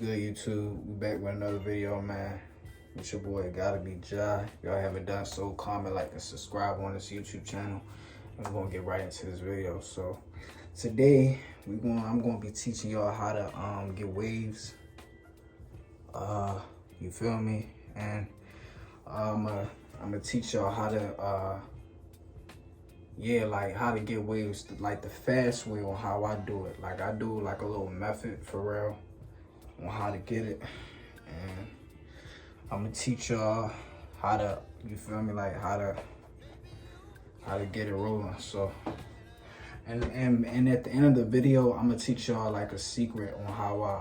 Good YouTube, we back with another video, man. It's your boy Gotta Be Jai. If y'all haven't done so, comment, like, and subscribe on this YouTube channel. And we're gonna get right into this video. So today I'm gonna be teaching y'all how to get waves. You feel me? And I'm gonna teach y'all how to how to get waves, like the fast way on how I do it. Like I do like a little method for real on how to get it, and I'm gonna teach y'all how to, you feel me, like how to get it rolling. So and at the end of the video, I'm gonna teach y'all like a secret on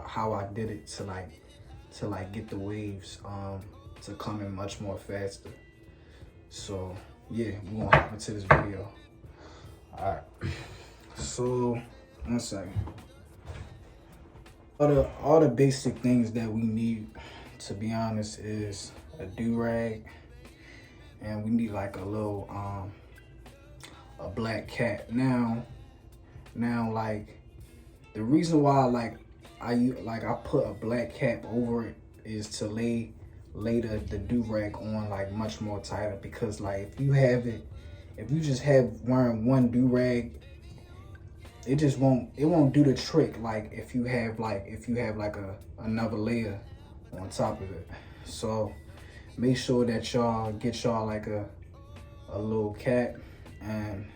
how I did it to get the waves to come in much more faster. So yeah, we're gonna hop into this video. All right, so 1 second. All the basic things that we need, to be honest, is a do-rag, and we need like a little a black cap. Now like the reason why I put a black cap over it is to lay the do-rag on like much more tighter, because like if you just have wearing one do-rag, it won't do the trick like if you have another layer on top of it. So make sure that y'all get y'all like a little cap and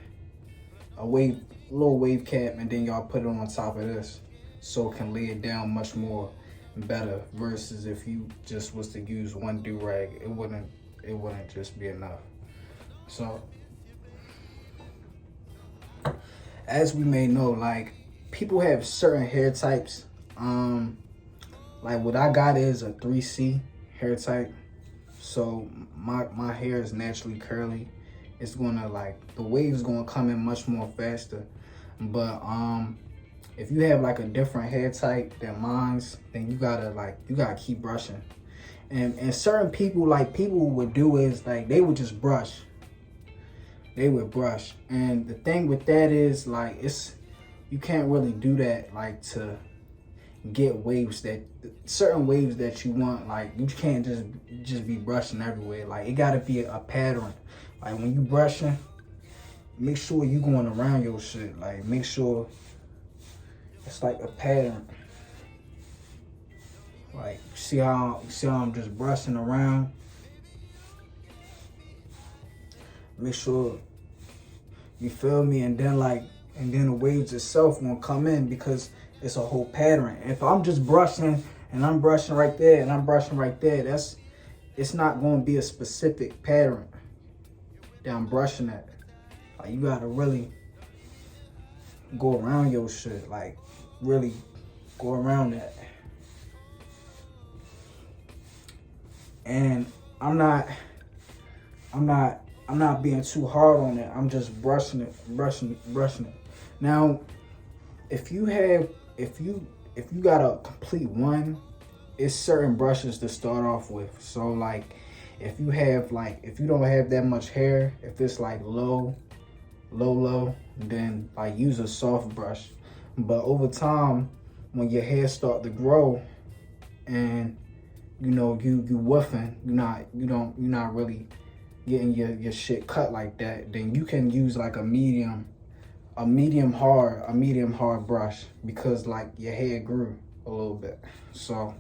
a little wave cap, and then y'all put it on top of this so it can lay it down much more better, versus if you just was to use one do-rag, it wouldn't just be enough. So as we may know, like people have certain hair types. Like what I got is a 3C hair type. So my hair is naturally curly. It's gonna the wave's gonna come in much more faster. But if you have like a different hair type than mine's, then you gotta keep brushing. And certain people would do is like they would just brush. They would brush, and the thing with that is like you can't really do that like to get waves, that certain waves that you want. Like you can't just be brushing everywhere. Like it gotta be a pattern. Like when you brushing, make sure you going around your shit. Like make sure it's like a pattern. Like see how I'm just brushing around. Make sure, you feel me, and then the waves itself won't come in because it's a whole pattern. If I'm just brushing and I'm brushing right there and I'm brushing right there, it's not going to be a specific pattern that I'm brushing at. Like you gotta really go around your shit, like really go around that. And I'm not being too hard on it. I'm just brushing it. Now, if you got a complete one, it's certain brushes to start off with. So like, if you don't have that much hair, if it's like low, then like use a soft brush. But over time, when your hair start to grow, and you woofing, you're not really getting your shit cut like that, then you can use like a medium hard brush, because like your hair grew a little bit. So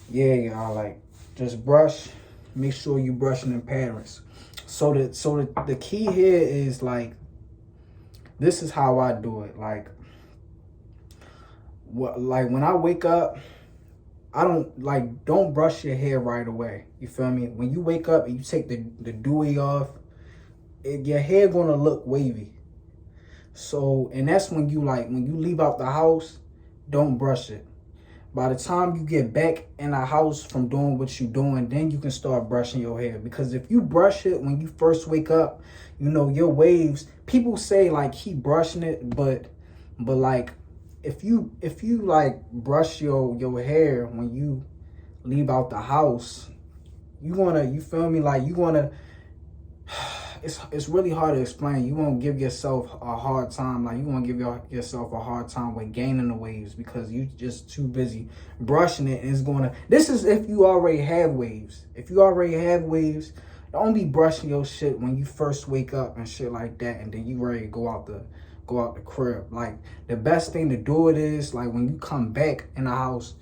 yeah, y'all, like just brush. Make sure you brushing in patterns. So the key here is like, this is how I do it. Like when I wake up, I don't brush your hair right away. You feel me? When you wake up and you take the dewy off, your hair gonna look wavy. So, and that's when you leave out the house, don't brush it. By the time you get back in the house from doing what you're doing, then you can start brushing your hair. Because if you brush it when you first wake up, your waves, people say like keep brushing it, but like if you like brush your hair when you leave out the house, you feel me, like it's really hard to explain. You won't give yourself a hard time. Like, you won't give yourself a hard time with gaining the waves because you just too busy brushing it, and it's going to, this is if you already have waves. If you already have waves, don't be brushing your shit when you first wake up and shit like that, and then you ready to go out the crib. Like, the best thing to do it is like when you come back in the house,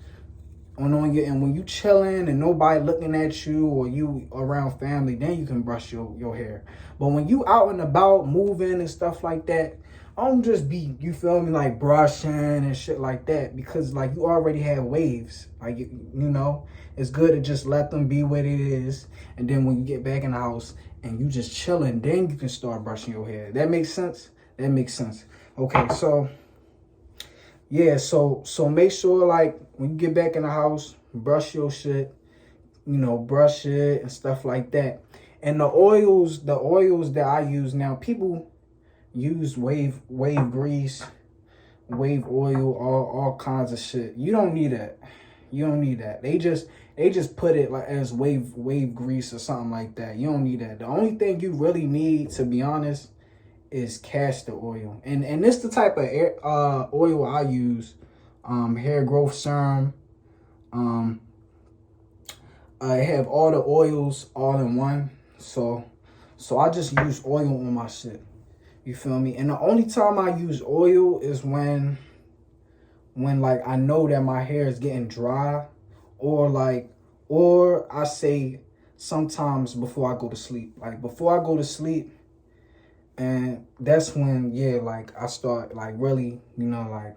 on your, and when you chilling and nobody looking at you, or you around family, then you can brush your hair. But when you out and about moving and stuff like that, don't just be, you feel me, like brushing and shit like that, because like you already have waves. Like, you know, it's good to just let them be what it is, and then when you get back in the house and you just chilling, then you can start brushing your hair. That makes sense? That makes sense. Okay, so yeah, so make sure, like, when you get back in the house, brush your shit, you know, brush it and stuff like that. And the oils that I use now, people use wave grease, wave oil, all kinds of shit. You don't need that. You don't need that. They just put it like as wave grease or something like that. You don't need that. The only thing you really need, to be honest, is castor oil. And this the type of oil I use. Hair growth serum. I have all the oils all in one. So I just use oil on my shit. You feel me? And the only time I use oil is when like I know that my hair is getting dry, or I say sometimes before I go to sleep. Like, before I go to sleep, and that's when, yeah, like I start like really, you know, like,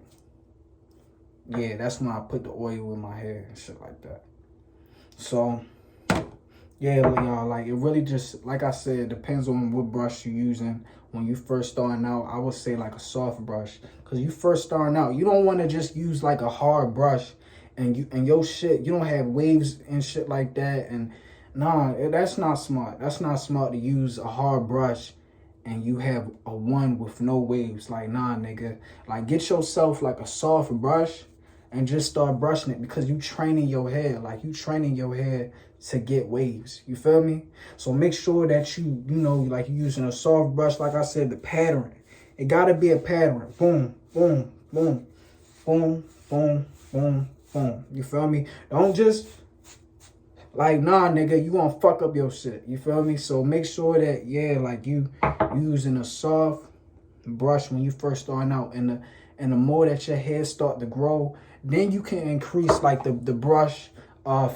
yeah, that's when I put the oil in my hair and shit like that. So yeah, y'all, like, it really just, like I said, depends on what brush you're using. When you first starting out, I would say like a soft brush, because you first starting out, you don't want to just use like a hard brush and your shit, you don't have waves and shit like that. And nah, that's not smart. That's not smart to use a hard brush and you have a one with no waves. Like, nah, nigga. Like, get yourself like a soft brush and just start brushing it, because you training your hair. Like, you training your hair to get waves. You feel me? So make sure that you know, like, you're using a soft brush. Like I said, the pattern. It gotta be a pattern. Boom, boom, boom, boom, boom, boom, boom. You feel me? Don't just, like, nah, nigga, you gonna fuck up your shit. You feel me? So make sure that, yeah, like, you using a soft brush when you first starting out. And the more that your hair start to grow, then you can increase like the brush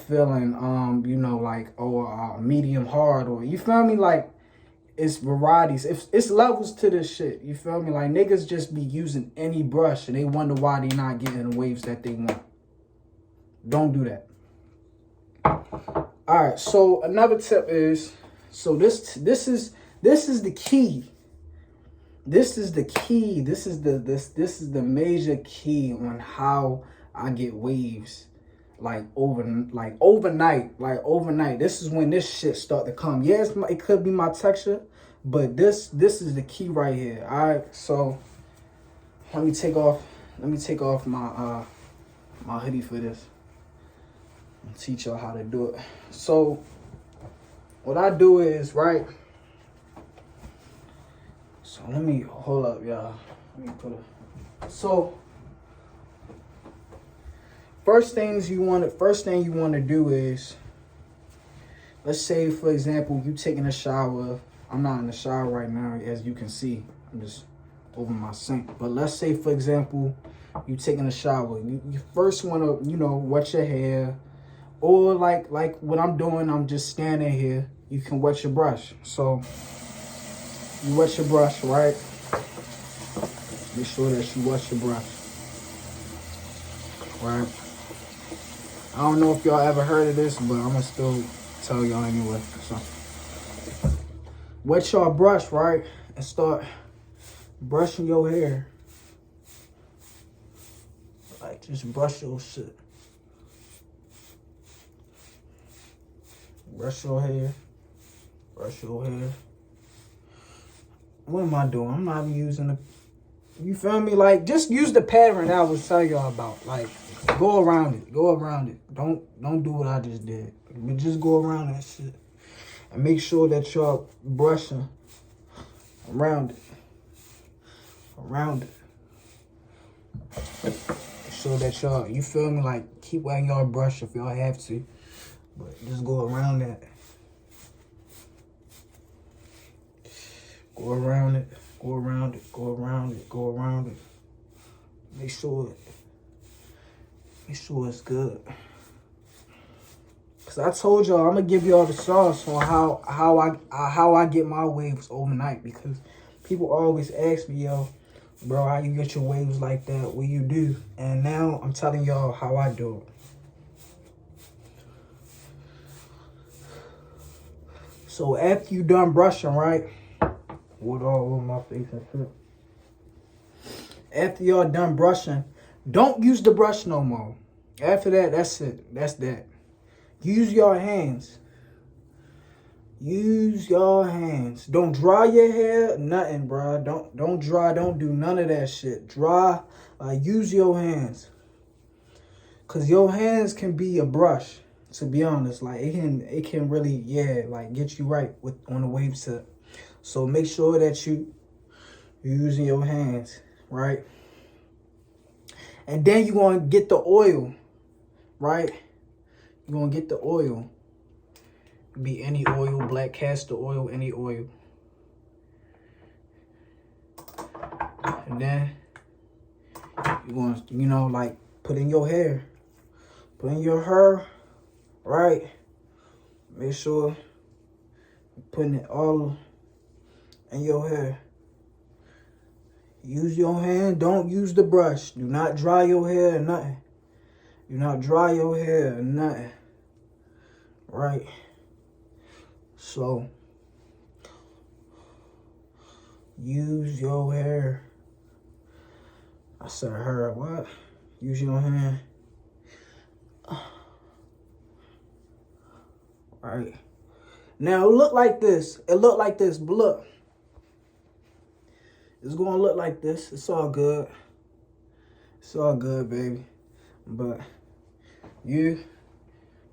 feeling, you know, like, or medium hard, or, you feel me? Like, it's varieties. It's levels to this shit. You feel me? Like, niggas just be using any brush and they wonder why they not getting the waves that they want. Don't do that. All right. So another tip is, so this is the key. This is the key. This is the major key on how I get waves. Like, overnight. This is when this shit start to come. Yes, it could be my texture, but this is the key right here. All right, so let me take off my my hoodie for this. I'll teach y'all how to do it. So what I do is, right. So let me hold up, y'all. Let me put it. So first thing you want to do is, let's say, for example, you taking a shower. I'm not in the shower right now, as you can see. I'm just over my sink. But let's say, for example, you taking a shower. You first want to, you know, wet your hair. Or like what I'm doing, I'm just standing here. You can wet your brush. So you wet your brush, right? Make sure that you wet your brush. Right? I don't know if y'all ever heard of this, but I'm gonna still tell y'all anyway. So wet your brush, right? And start brushing your hair. Like, just brush your shit. Brush your hair. Brush your hair. What am I doing? I'm not even using the, you feel me? Like, just use the pattern that I was telling y'all about. Like, go around it. Go around it. Don't do what I just did. But just go around that shit. And make sure that y'all brushing around it, around it. So that y'all, you feel me? Like, keep wetting y'all brush if y'all have to. But just go around that. Go around it, go around it, go around it, go around it. Make sure it's good. Cause I told y'all I'm gonna give y'all the sauce on how I get my waves overnight. Because people always ask me, yo, bro, how you get your waves like that? What you do? And now I'm telling y'all how I do it. So after you done brushing, right? Water all over my face and shit. After y'all done brushing, don't use the brush no more. After that, that's it. That's that. Use your hands. Use your hands. Don't dry your hair, nothing, bro. Don't dry. Don't do none of that shit. Dry. Use your hands. Cause your hands can be a brush. To be honest, like it can really, yeah, like get you right with on the wave tip. So make sure that you're using your hands, right? And then you're gonna get the oil, right? You're gonna get the oil. Be any oil, black castor oil, any oil. And then you're gonna, you know, like put in your hair. Put in your hair, right? Make sure you're putting it all in your hair. Use your hand, don't use the brush. Do not dry your hair or nothing. Do not dry your hair or nothing. Right? So, use your hair. I said hair, what? Use your hand. Right. Now, it look like this. It look like this, but look. It's going to look like this. It's all good. It's all good, baby. But you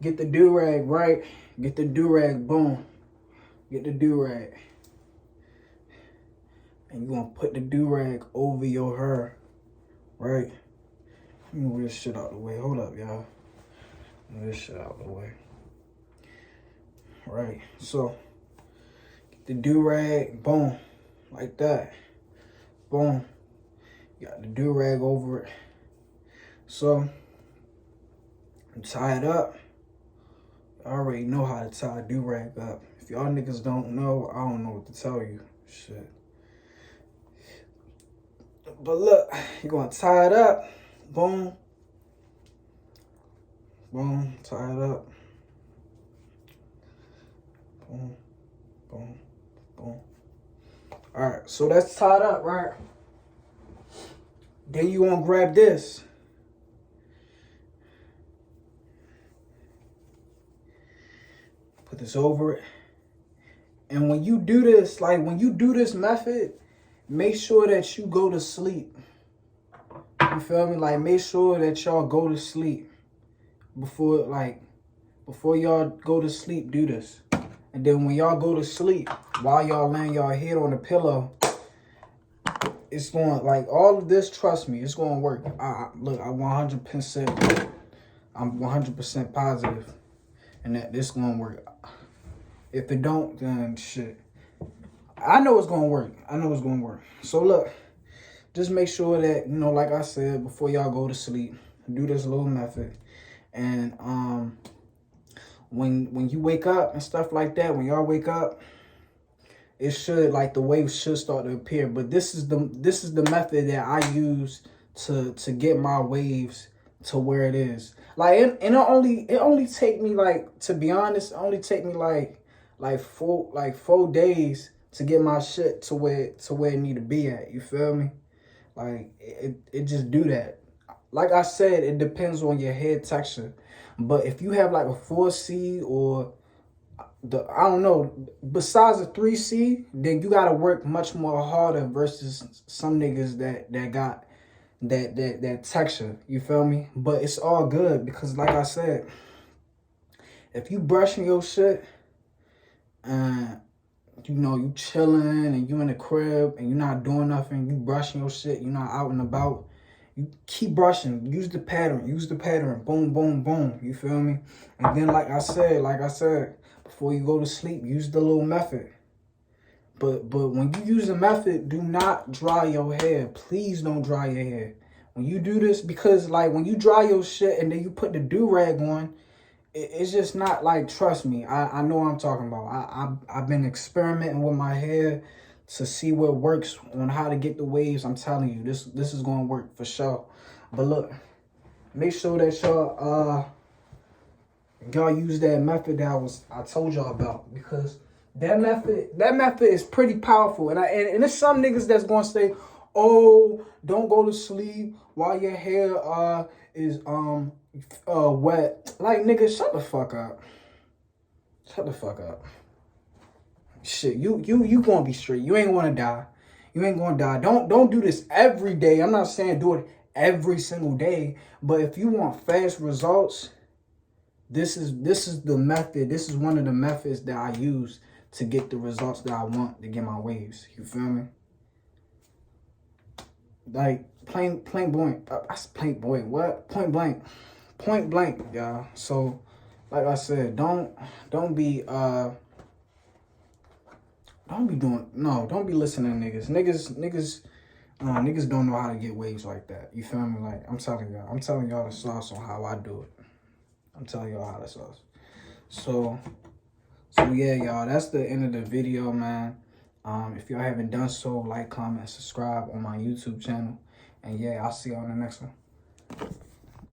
get the do-rag, right? Get the do-rag, boom. Get the do-rag. And you're going to put the do-rag over your hair, right? Let me move this shit out the way. Hold up, y'all. Move this shit out the way. Right. So, get the do-rag, boom. Like that. Boom. You got the do-rag over it. So, tie it up. I already know how to tie a do-rag up. If y'all niggas don't know, I don't know what to tell you. Shit. But look, you're going to tie it up. Boom. Boom. Tie it up. Boom. Boom. Boom. All right, so that's tied up, right? Then you want to grab this. Put this over it. And when you do this, like when you do this method, make sure that you go to sleep. You feel me? Like make sure that y'all go to sleep. Before y'all go to sleep, do this. And then when y'all go to sleep, while y'all laying y'all head on the pillow, it's going, like, all of this, trust me, it's going to work. Look, I'm 100% positive and that this going to work. If it don't, then shit. I know it's going to work. I know it's going to work. So, look, just make sure that, you know, like I said, before y'all go to sleep, do this little method. And, when you wake up and stuff like that, when y'all wake up, it should, like, the waves should start to appear. But this is the method that I use to get my waves to where it is. Like, and it only take me, like, to be honest, it only take me like 4 days to get my shit to where it need to be at. You feel me? Like, it just do that. Like I said, it depends on your head texture. But if you have like a 4C or I don't know, besides a 3C, then you gotta work much more harder versus some niggas that got that texture. You feel me? But it's all good because, like I said, if you brushing your shit and you know, you chilling and you in the crib and you're not doing nothing, you brushing your shit, you're not out and about, you keep brushing. Use the pattern. Use the pattern. Boom, boom, boom. You feel me? And then, like I said, before you go to sleep, use the little method. But when you use the method, do not dry your hair. Please don't dry your hair. When you do this, because like when you dry your shit and then you put the do-rag on, it's just not like, trust me, I know what I'm talking about. I've been experimenting with my hair to see what works on how to get the waves. I'm telling you, this is gonna work for sure. But look, make sure that y'all use that method that I told y'all about, because that method is pretty powerful. And there's some niggas that's gonna say, oh, don't go to sleep while your hair is wet. Like, nigga, shut the fuck up. Shut the fuck up. Shit, you gonna be straight. You ain't gonna die. You ain't gonna die. Don't do this every day. I'm not saying do it every single day, but if you want fast results, this is the method. This is one of the methods that I use to get the results that I want to get my waves. You feel me? Like point blank. Point blank, y'all. So, like I said, don't be listening to niggas. Niggas don't know how to get waves like that. You feel me? Like, I'm telling y'all the sauce on how I do it. I'm telling y'all how the sauce. So yeah, y'all, that's the end of the video, man. If y'all haven't done so, like, comment, subscribe on my YouTube channel. And yeah, I'll see you on the next one.